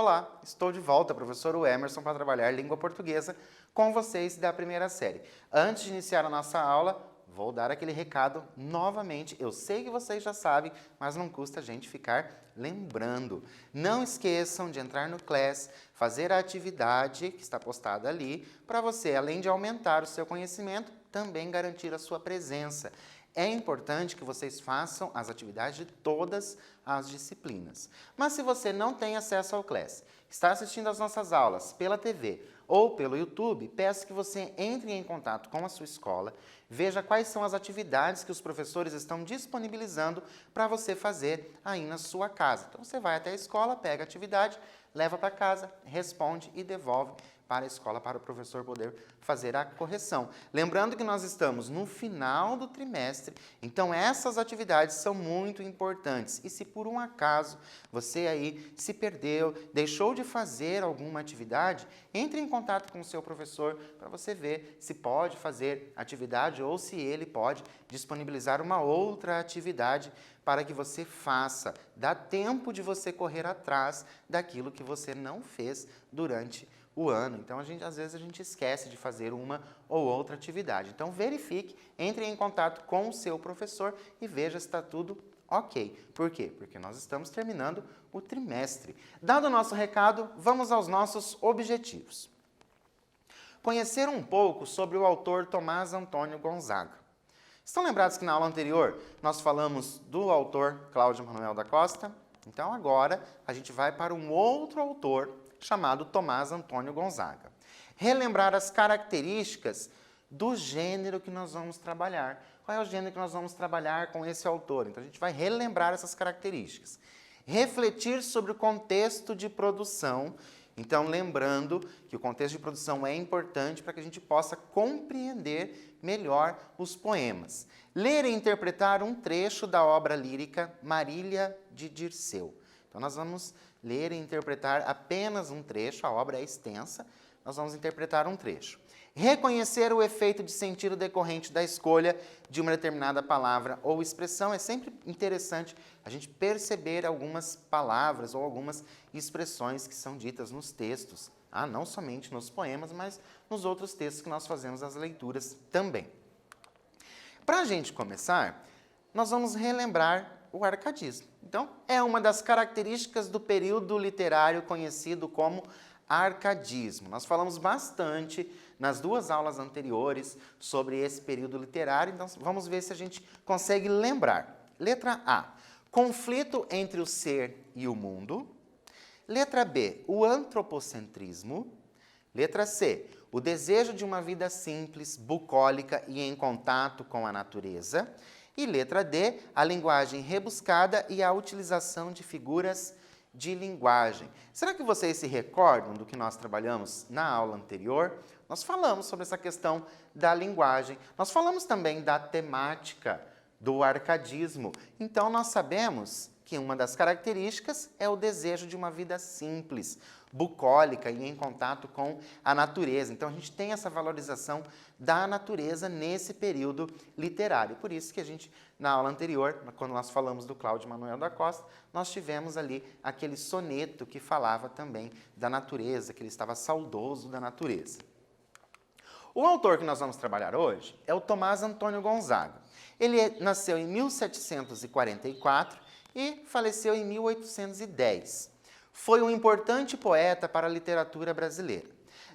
Olá, estou de volta, professor Emerson, para trabalhar língua portuguesa com vocês da primeira série. Antes de iniciar a nossa aula, vou dar aquele recado novamente. Eu sei que vocês já sabem, mas não custa a gente ficar lembrando. Não esqueçam de entrar no Class, fazer a atividade que está postada ali, para você, além de aumentar o seu conhecimento, também garantir a sua presença. É importante que vocês façam as atividades de todas as disciplinas. Mas se você não tem acesso ao Class, está assistindo às nossas aulas pela TV ou pelo YouTube, peço que você entre em contato com a sua escola, veja quais são as atividades que os professores estão disponibilizando para você fazer aí na sua casa. Então você vai até a escola, pega a atividade, leva para casa, responde e devolve para a escola, para o professor poder fazer a correção. Lembrando que nós estamos no final do trimestre, então essas atividades são muito importantes. E se por um acaso você aí se perdeu, deixou de fazer alguma atividade, entre em contato com o seu professor para você ver se pode fazer atividade ou se ele pode disponibilizar uma outra atividade para que você faça. Dá tempo de você correr atrás daquilo que você não fez durante o ano. Então, às vezes a gente esquece de fazer uma ou outra atividade. Então, verifique, entre em contato com o seu professor e veja se está tudo ok. Por quê? Porque nós estamos terminando o trimestre. Dado o nosso recado, vamos aos nossos objetivos. Conhecer um pouco sobre o autor Tomás Antônio Gonzaga. Estão lembrados que na aula anterior nós falamos do autor Cláudio Manuel da Costa? Então, agora a gente vai para um outro autor chamado Tomás Antônio Gonzaga. Relembrar as características do gênero que nós vamos trabalhar. Qual é o gênero que nós vamos trabalhar com esse autor? Então, a gente vai relembrar essas características. Refletir sobre o contexto de produção. Então, lembrando que o contexto de produção é importante para que a gente possa compreender melhor os poemas. Ler e interpretar um trecho da obra lírica Marília de Dirceu. Então, nós vamos ler e interpretar apenas um trecho, a obra é extensa, nós vamos interpretar um trecho. Reconhecer o efeito de sentido decorrente da escolha de uma determinada palavra ou expressão. É sempre interessante a gente perceber algumas palavras ou algumas expressões que são ditas nos textos, não somente nos poemas, mas nos outros textos que nós fazemos as leituras também. Para a gente começar, nós vamos relembrar o arcadismo. Então, é uma das características do período literário conhecido como arcadismo. Nós falamos bastante nas duas aulas anteriores sobre esse período literário, então vamos ver se a gente consegue lembrar. Letra A, conflito entre o ser e o mundo. Letra B, o antropocentrismo. Letra C, o desejo de uma vida simples, bucólica e em contato com a natureza. E letra D, a linguagem rebuscada e a utilização de figuras de linguagem. Será que vocês se recordam do que nós trabalhamos na aula anterior? Nós falamos sobre essa questão da linguagem. Nós falamos também da temática do arcadismo. Então, nós sabemos que uma das características é o desejo de uma vida simples, bucólica e em contato com a natureza. Então, a gente tem essa valorização da natureza nesse período literário. Por isso que a gente, na aula anterior, quando nós falamos do Cláudio Manuel da Costa, nós tivemos ali aquele soneto que falava também da natureza, que ele estava saudoso da natureza. O autor que nós vamos trabalhar hoje é o Tomás Antônio Gonzaga. Ele nasceu em 1744 e faleceu em 1810. Foi um importante poeta para a literatura brasileira.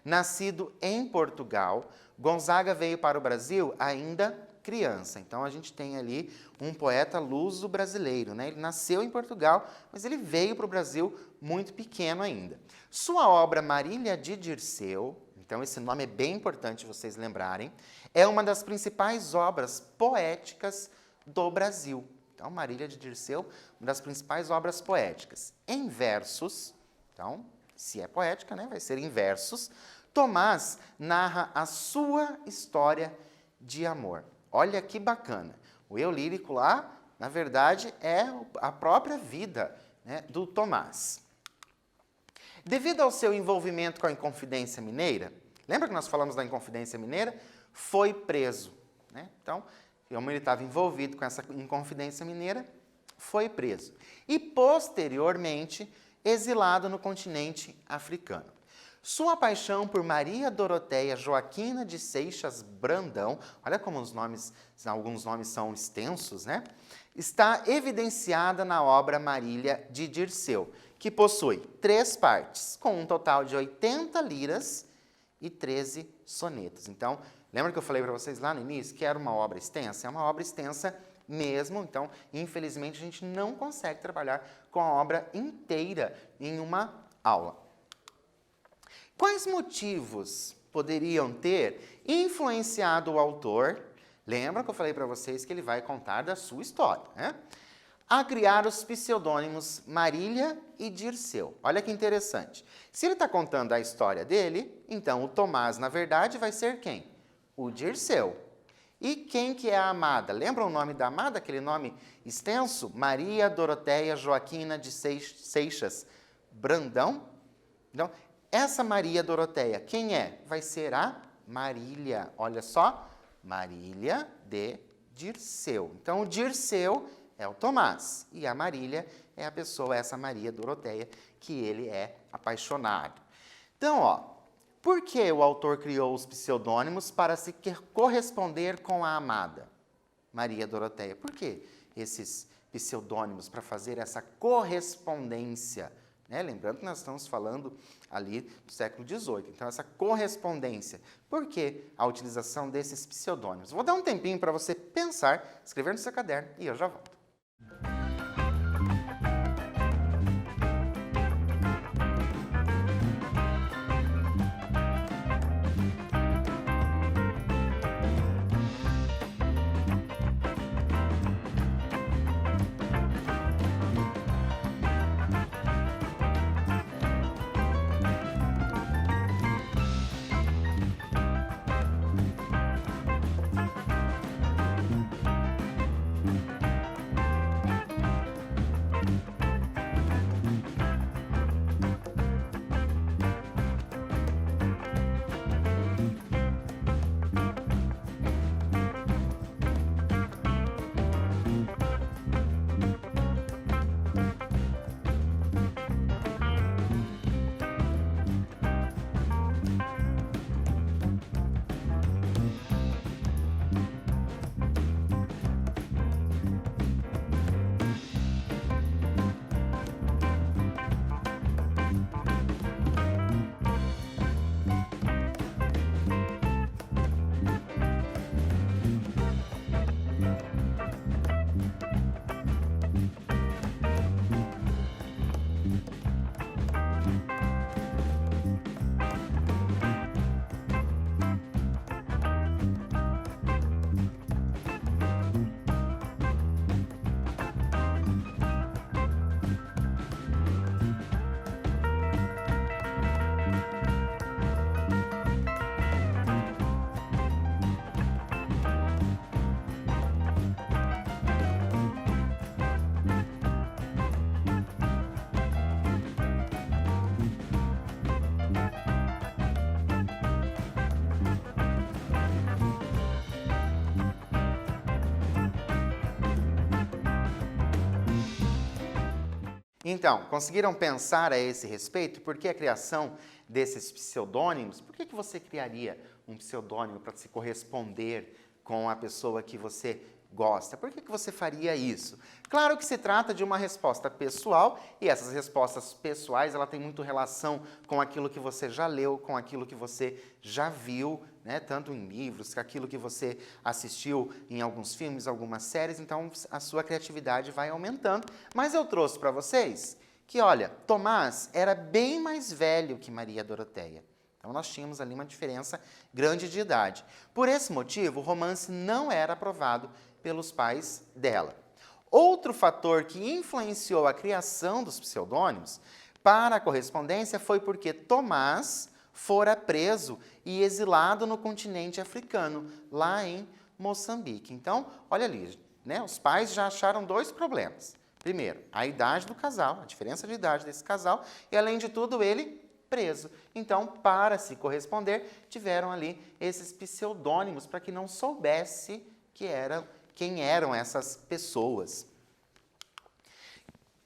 Nascido em Portugal, Gonzaga veio para o Brasil ainda criança. Então, a gente tem ali um poeta luso-brasileiro, né? Ele nasceu em Portugal, mas ele veio para o Brasil muito pequeno ainda. Sua obra Marília de Dirceu, então esse nome é bem importante vocês lembrarem, é uma das principais obras poéticas do Brasil. Então, Marília de Dirceu, uma das principais obras poéticas. Em versos, então, se é poética, né, vai ser em versos, Tomás narra a sua história de amor. Olha que bacana. O eu lírico lá, na verdade, é a própria vida, né, do Tomás. Devido ao seu envolvimento com a Inconfidência Mineira, lembra que nós falamos da Inconfidência Mineira? Foi preso, né? Então, como ele estava envolvido com essa Inconfidência Mineira, foi preso. E, posteriormente, exilado no continente africano. Sua paixão por Maria Doroteia Joaquina de Seixas Brandão, olha como alguns nomes são extensos, né? Está evidenciada na obra Marília de Dirceu, que possui 3 partes, com um total de 80 liras e 13 sonetos. Então, lembra que eu falei para vocês lá no início que era uma obra extensa? É uma obra extensa mesmo, então, infelizmente, a gente não consegue trabalhar com a obra inteira em uma aula. Quais motivos poderiam ter influenciado o autor? Lembra que eu falei para vocês que ele vai contar da sua história, né? A criar os pseudônimos Marília e Dirceu. Olha que interessante. Se ele está contando a história dele, então o Tomás, na verdade, vai ser quem? O Dirceu. E quem que é a amada? Lembra o nome da amada, aquele nome extenso? Maria Doroteia Joaquina de Seixas Brandão? Então, essa Maria Doroteia, quem é? Vai ser a Marília. Olha só, Marília de Dirceu. Então, o Dirceu é o Tomás e a Marília é a pessoa, essa Maria Doroteia, que ele é apaixonado. Então, ó, por que o autor criou os pseudônimos para se corresponder com a amada Maria Doroteia? Por que esses pseudônimos para fazer essa correspondência? Né? Lembrando que nós estamos falando ali do século XVIII. Então, essa correspondência. Por que a utilização desses pseudônimos? Vou dar um tempinho para você pensar, escrever no seu caderno e eu já volto. Então, conseguiram pensar a esse respeito? Por que a criação desses pseudônimos? Por que você criaria um pseudônimo para se corresponder com a pessoa que você gosta? Por que você faria isso? Claro que se trata de uma resposta pessoal e essas respostas pessoais ela tem muito relação com aquilo que você já leu, com aquilo que você já viu, né? Tanto em livros, com aquilo que você assistiu em alguns filmes, algumas séries, então a sua criatividade vai aumentando. Mas eu trouxe para vocês que, olha, Tomás era bem mais velho que Maria Doroteia. Então, nós tínhamos ali uma diferença grande de idade. Por esse motivo, o romance não era aprovado pelos pais dela. Outro fator que influenciou a criação dos pseudônimos para a correspondência foi porque Tomás fora preso e exilado no continente africano, lá em Moçambique. Então, olha ali, né? Os pais já acharam 2 problemas. Primeiro, a idade do casal, a diferença de idade desse casal, e além de tudo, ele preso. Então, para se corresponder, tiveram ali esses pseudônimos para que não soubesse quem eram essas pessoas.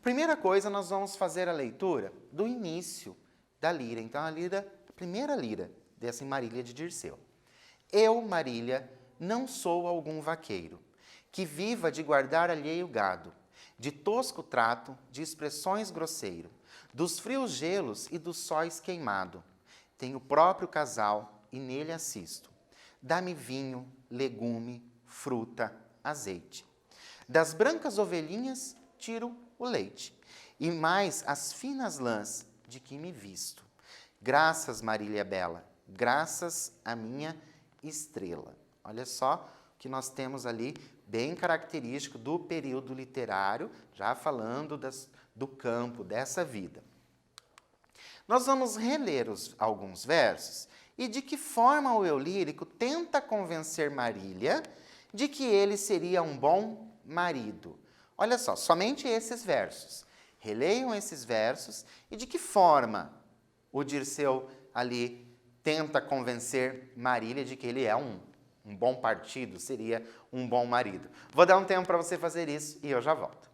Primeira coisa, nós vamos fazer a leitura do início da lira. Então, a primeira lira dessa Marília de Dirceu. Eu, Marília, não sou algum vaqueiro, que viva de guardar alheio gado, de tosco trato, de expressões grosseiro, dos frios gelos e dos sóis queimado. Tenho próprio casal e nele assisto. Dá-me vinho, legume, fruta, azeite. Das brancas ovelhinhas tiro o leite, e mais as finas lãs de que me visto. Graças, Marília Bela, graças à minha estrela. Olha só o que nós temos ali, bem característico do período literário, já falando do campo, dessa vida. Nós vamos reler alguns versos e de que forma o eu lírico tenta convencer Marília de que ele seria um bom marido. Olha só, somente esses versos. Releiam esses versos e de que forma o Dirceu ali tenta convencer Marília de que ele é um bom partido, seria um bom marido. Vou dar um tempo para você fazer isso e eu já volto.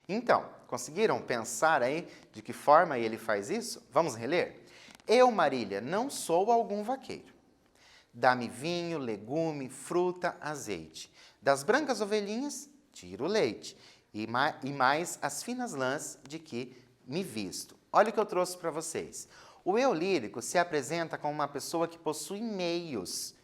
Então, conseguiram pensar aí de que forma ele faz isso? Vamos reler? Eu, Marília, não sou algum vaqueiro. Dá-me vinho, legume, fruta, azeite. Das brancas ovelhinhas, tiro o leite. E mais as finas lãs de que me visto. Olha o que eu trouxe para vocês. O eu lírico se apresenta como uma pessoa que possui meios,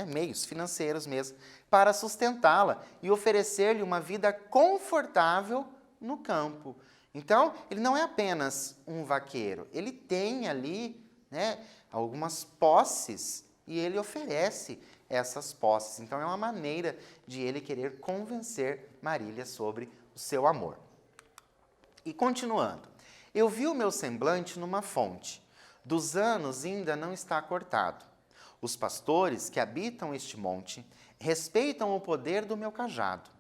meios financeiros mesmo, para sustentá-la e oferecer-lhe uma vida confortável no campo. Então, ele não é apenas um vaqueiro, ele tem ali algumas posses e ele oferece essas posses. Então, é uma maneira de ele querer convencer Marília sobre o seu amor. E continuando, eu vi o meu semblante numa fonte, dos anos ainda não está cortado. Os pastores que habitam este monte respeitam o poder do meu cajado.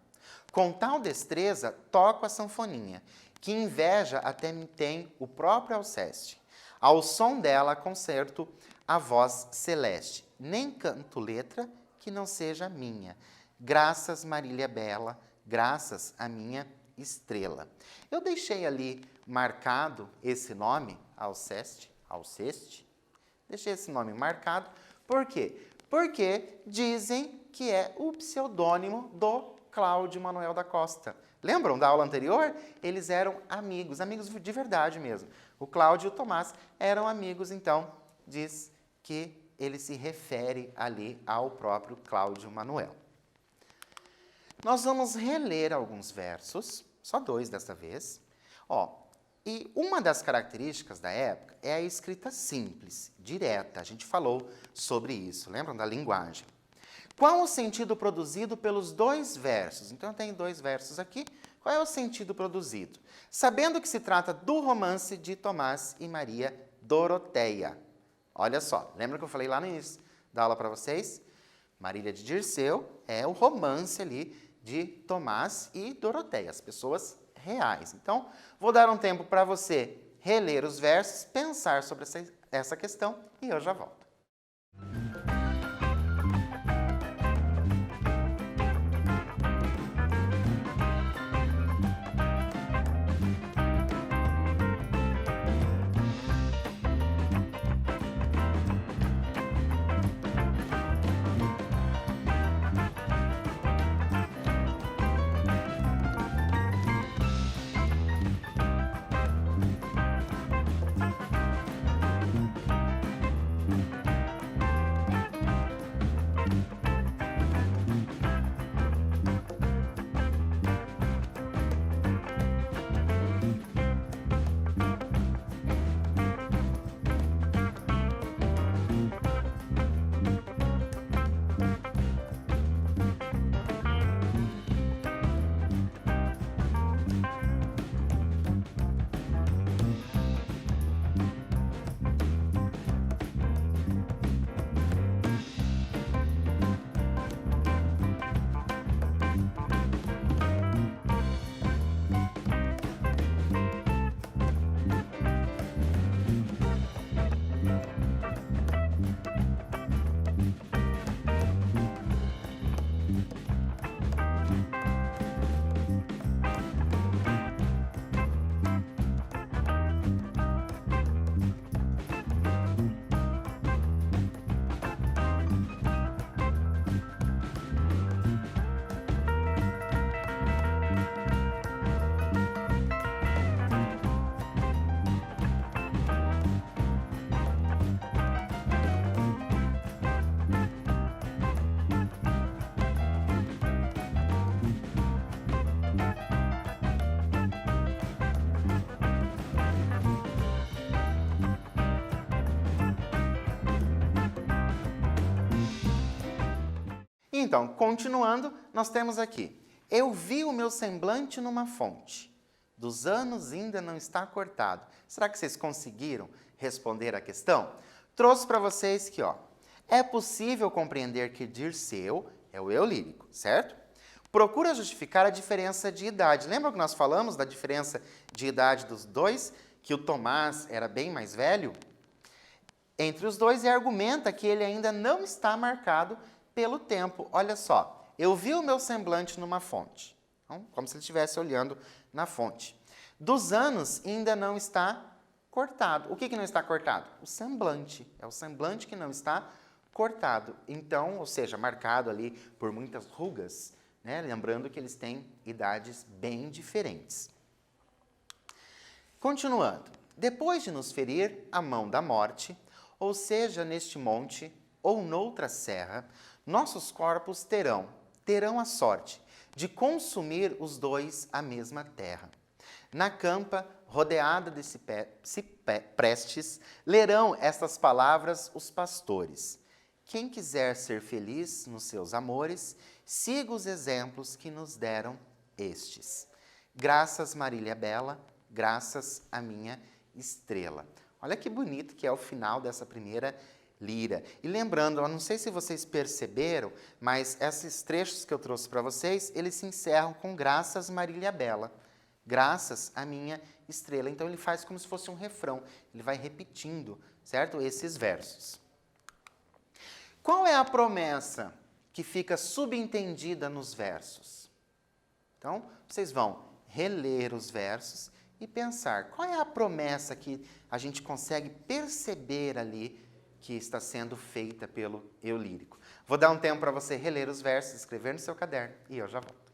Com tal destreza, toco a sanfoninha, que inveja até me tem o próprio Alceste. Ao som dela, concerto a voz celeste. Nem canto letra que não seja minha. Graças, Marília Bela, graças à minha estrela. Eu deixei ali marcado esse nome, Alceste, deixei esse nome marcado. Por quê? Porque dizem que é o pseudônimo do Cláudio Manuel da Costa. Lembram da aula anterior? Eles eram amigos de verdade mesmo. O Cláudio e o Tomás eram amigos, então diz que ele se refere ali ao próprio Cláudio Manuel. Nós vamos reler alguns versos, só 2 dessa vez. E uma das características da época é a escrita simples, direta. A gente falou sobre isso, lembram da linguagem? Qual o sentido produzido pelos 2 versos? Então, eu tenho 2 versos aqui. Qual é o sentido produzido? Sabendo que se trata do romance de Tomás e Maria Doroteia. Olha só, lembra que eu falei lá no início da aula para vocês? Marília de Dirceu é o romance ali de Tomás e Doroteia, as pessoas reais. Então, vou dar um tempo para você reler os versos, pensar sobre essa questão e eu já volto. Então, continuando, nós temos aqui. Eu vi o meu semblante numa fonte. Dos anos ainda não está cortado. Será que vocês conseguiram responder a questão? Trouxe para vocês que, é possível compreender que Dirceu é o eu lírico, certo? Procura justificar a diferença de idade. Lembra que nós falamos da diferença de idade dos 2? Que o Tomás era bem mais velho? Entre os 2 e argumenta que ele ainda não está marcado pelo tempo. Olha só, eu vi o meu semblante numa fonte. Então, como se ele estivesse olhando na fonte. Dos anos ainda não está cortado. O que não está cortado? O semblante. É o semblante que não está cortado. Então, ou seja, marcado ali por muitas rugas, né? Lembrando que eles têm idades bem diferentes. Continuando. Depois de nos ferir a mão da morte, ou seja, neste monte ou noutra serra, nossos corpos terão a sorte de consumir os 2 a mesma terra. Na campa, rodeada de ciprestes, lerão estas palavras os pastores. Quem quiser ser feliz nos seus amores, siga os exemplos que nos deram estes. Graças, Marília Bela, graças à minha estrela. Olha que bonito que é o final dessa primeira lira. E lembrando, eu não sei se vocês perceberam, mas esses trechos que eu trouxe para vocês, eles se encerram com graças, Marília Bela. Graças à minha estrela. Então, ele faz como se fosse um refrão. Ele vai repetindo, certo? Esses versos. Qual é a promessa que fica subentendida nos versos? Então, vocês vão reler os versos e pensar qual é a promessa que a gente consegue perceber ali que está sendo feita pelo eu lírico. Vou dar um tempo para você reler os versos, escrever no seu caderno e eu já volto.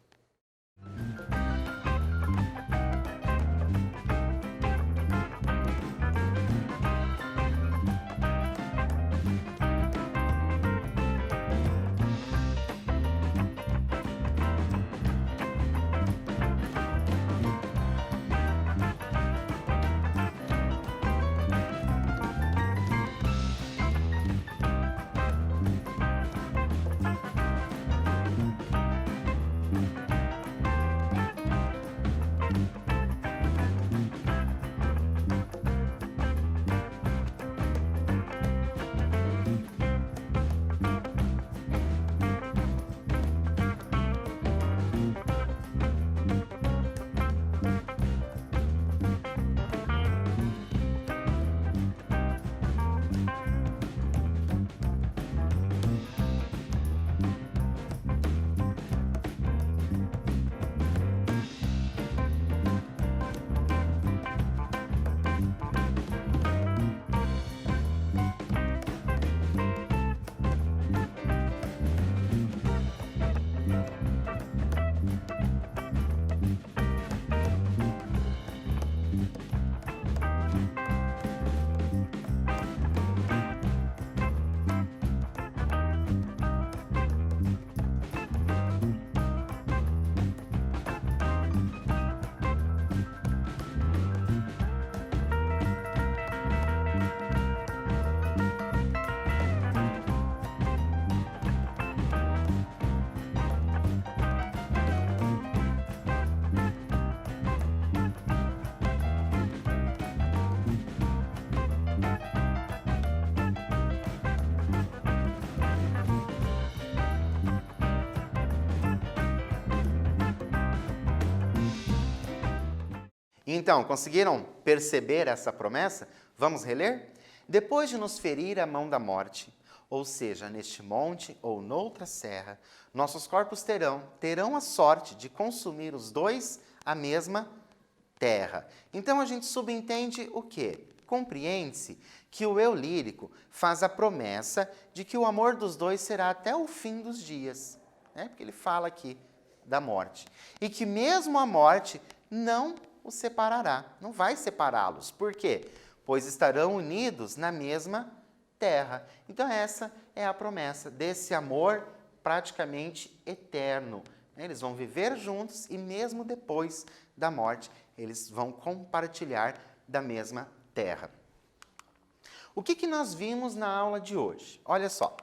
Então, conseguiram perceber essa promessa? Vamos reler? Depois de nos ferir a mão da morte, ou seja, neste monte ou noutra serra, nossos corpos terão a sorte de consumir os dois a mesma terra. Então a gente subentende o quê? Compreende-se que o eu lírico faz a promessa de que o amor dos dois será até o fim dos dias, né? Porque ele fala aqui da morte. E que mesmo a morte não os separará, não vai separá-los. Por quê? Pois estarão unidos na mesma terra. Então essa é a promessa desse amor praticamente eterno. Eles vão viver juntos e mesmo depois da morte, eles vão compartilhar da mesma terra. O que nós vimos na aula de hoje? Olha só.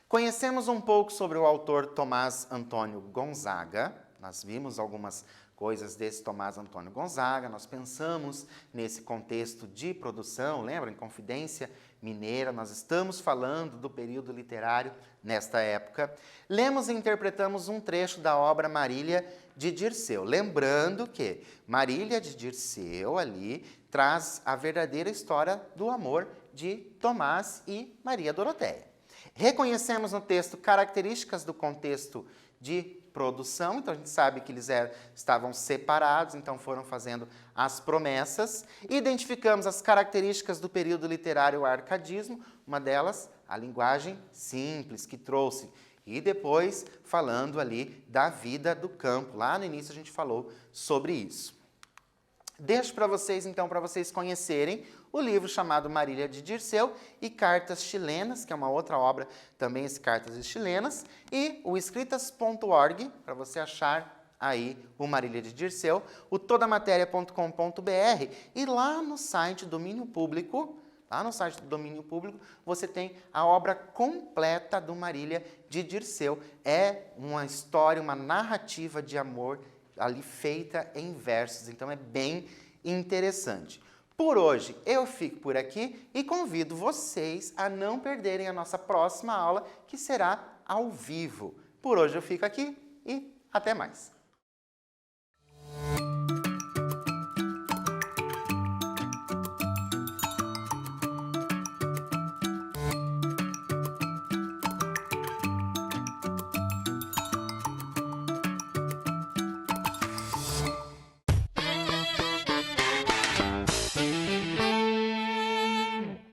Conhecemos um pouco sobre o autor Tomás Antônio Gonzaga. Nós vimos algumas coisas desse Tomás Antônio Gonzaga. Nós pensamos nesse contexto de produção, lembra? Em Confidência Mineira, nós estamos falando do período literário nesta época. Lemos e interpretamos um trecho da obra Marília de Dirceu. Lembrando que Marília de Dirceu ali traz a verdadeira história do amor de Tomás e Maria Doroteia. Reconhecemos no texto características do contexto de produção, então a gente sabe que eles estavam separados, então foram fazendo as promessas. Identificamos as características do período literário arcadismo, uma delas, a linguagem simples que trouxe. E depois, falando ali da vida do campo. Lá no início a gente falou sobre isso. Deixo para vocês, então, para vocês conhecerem o livro chamado Marília de Dirceu e Cartas Chilenas, que é uma outra obra, também esse Cartas Chilenas, e o escritas.org, para você achar aí o Marília de Dirceu, o todamatéria.com.br e lá no site Domínio Público, você tem a obra completa do Marília de Dirceu. É uma história, uma narrativa de amor ali feita em versos, então é bem interessante. Por hoje eu fico por aqui e convido vocês a não perderem a nossa próxima aula, que será ao vivo. Por hoje eu fico aqui e até mais.